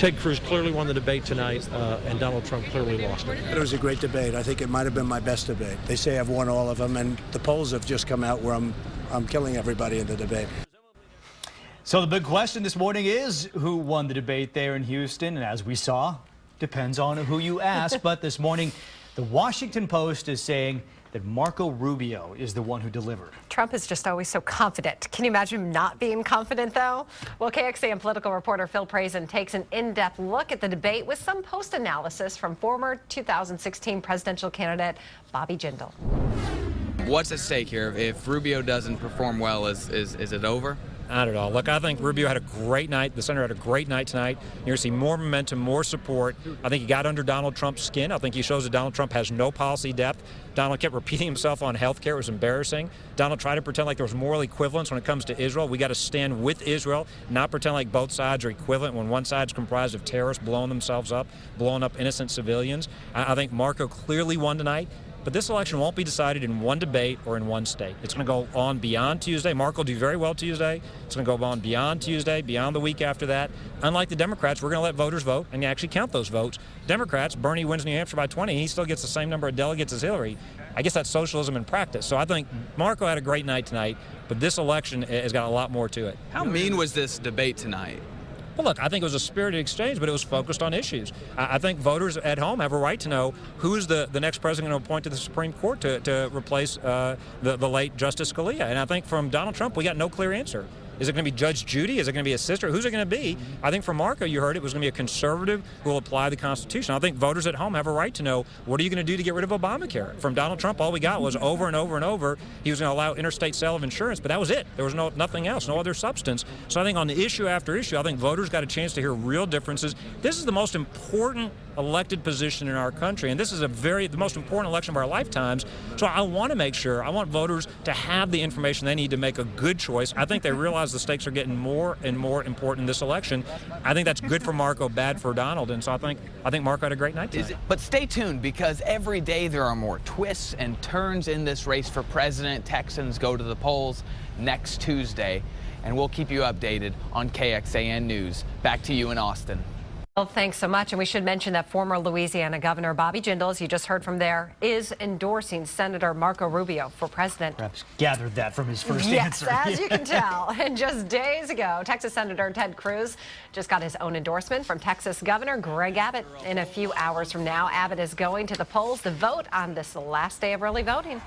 Ted Cruz clearly won the debate tonight, and Donald Trump clearly lost it. It was a great debate. I think it might have been my best debate. They say I've won all of them, and the polls have just come out where I'm killing everybody in the debate. So the big question this morning is who won the debate there in Houston, and as we saw, depends on who you ask. But this morning, the Washington Post is saying that Marco Rubio is the one who delivered. Trump is just always so confident. Can you imagine him not being confident, though? Well, KXAN political reporter Phil Prazen takes an in-depth look at the debate with some post-analysis from former 2016 presidential candidate Bobby Jindal. What's at stake here? If Rubio doesn't perform well, is it over? Not at all. Look, I think Rubio had a great night. The senator had a great night tonight. You're going to see more momentum, more support. I think he got under Donald Trump's skin. I think he shows that Donald Trump has no policy depth. Donald kept repeating himself on health care. It was embarrassing. Donald tried to pretend like there was moral equivalence when it comes to Israel. We got to stand with Israel, not pretend like both sides are equivalent when one side's comprised of terrorists blowing themselves up, blowing up innocent civilians. I think Marco clearly won tonight. But this election won't be decided in one debate or in one state. It's going to go on beyond Tuesday. Mark will do very well Tuesday. It's going to go on beyond Tuesday, beyond the week after that. Unlike the Democrats, we're going to let voters vote and actually count those votes. Democrats, Bernie wins New Hampshire by 20. He still gets the same number of delegates as Hillary. I guess that's socialism in practice. So I think Marco had a great night tonight, but this election has got a lot more to it. How mean was this debate tonight? Well, look, I think it was a spirited exchange, but it was focused on issues. I think voters at home have a right to know who's the next president going to appoint to the Supreme Court to replace the late Justice Scalia. And I think from Donald Trump, we got no clear answer. Is it going to be Judge Judy? Is it going to be a sister? Who's it going to be? I think for Marco, you heard it was going to be a conservative who will apply the Constitution. I think voters at home have a right to know, what are you going to do to get rid of Obamacare? From Donald Trump, all we got was over and over and over, he was going to allow interstate sale of insurance, but that was it. There was nothing else, no other substance. So I think on the issue after issue, I think voters got a chance to hear real differences. This is the most important elected position in our country, and this is the most important election of our lifetimes. So I want to make sure, I want voters to have the information they need to make a good choice. I think they realize the stakes are getting more and more important in this election. I think that's good for Marco, bad for Donald, and so I think Marco had a great night tonight. But stay tuned, because every day there are more twists and turns in this race for president. Texans go to the polls next Tuesday, and we'll keep you updated on KXAN News. Back to you in Austin. Well, thanks so much. And we should mention that former Louisiana Governor Bobby Jindal, as you just heard from there, is endorsing Senator Marco Rubio for president. Perhaps gathered that from his first answer. answer. Yes, as you can tell. And just days ago, Texas Senator Ted Cruz just got his own endorsement from Texas Governor Greg Abbott. In a few hours from now, Abbott is going to the polls to vote on this last day of early voting.